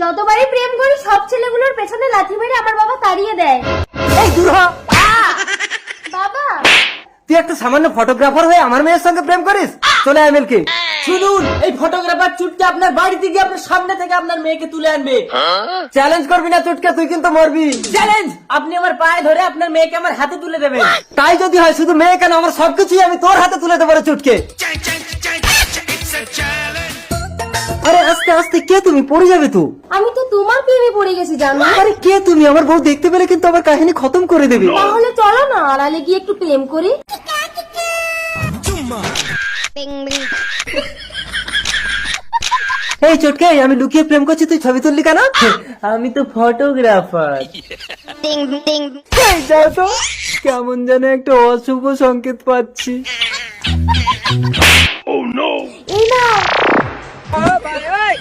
যতবারই প্রেম করি সব ছেলেগুলোর পেছনে লাথি মেরে আমার বাবা তাড়িয়ে দেয়। এই দূর হ। বাবা তুই একটা সামান্য ফটোগ্রাফার হয়ে আমার মেয়ের সঙ্গে প্রেম করিস? চলে আয় মিল্কি। শুনুন, এই ফটোগ্রাফার চুটকে আপনার বাড়িতে গিয়ে আপনার সামনে থেকে আপনার মেয়েকে তুলে আনবে। চ্যালেঞ্জ করবি না চুটকে, তুই কিন্তু মরবি। চ্যালেঞ্জ, আপনি আমার পায়ে ধরে আপনার মেয়েকে আমার হাতে তুলে দেবেন। তাই যদি হয়, শুধু মেয়ে কেন, আমার সবকিছুই আমি তোর হাতে তুলে দেবো রে চুটকে। আরে আস্তে আস্তে, কে তুমি? পড়ে যাবে তো। আমি তো তোমার প্রেমে পড়ে গেছি জানো। আরে কে তুমি? আমার বউ দেখতে পেলে কিন্তু আমার কাহিনী খতম করে দেবে। তাহলে চলো না আড়ালে গিয়ে একটু প্রেম করি। এই চটকে, আমি লুকিয়ে প্রেম করছি, তুই ছবি তুললি কেন? আমি তো ফটোগ্রাফার। এই যাও তো, কেমন যেন একটা অশুভ সংকেত পাচ্ছি। এই না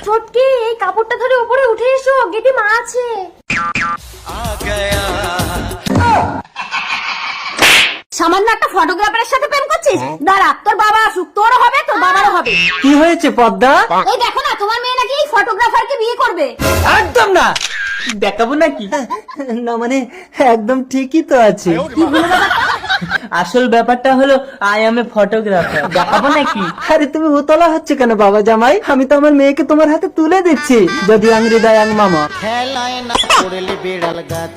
ছোটকি, এই কাপড়টা ধরে উপরে উঠে এসো, গেটে মা আছে। সামান্য একটা ফটোগ্রাফারের সাথে প্রেম করছিস? দাঁড়া, তোর বাবা আসুক, তোরও হবে, তোর বাবারও হবে। কি হয়েছে পদ্মা? এই দেখো না, তোমার মেয়ে নাকি এই ফটোগ্রাফারকে বিয়ে করবে। একদম না। দেখাবো নাকি? না মানে একদম ঠিকই তো আছে। আসল ব্যাপারটা হলো আই এম এ ফটোগ্রাফার। দেখাবো নাকি? আরে তুমি উতলা হচ্ছে কেন বাবা জামাই? আমি তো আমার মেয়েকে তোমার হাতে তুলে দিচ্ছি। যদি আংরি দেয় আং মামা। খেলায় না পড়লে বিড়াল গাছ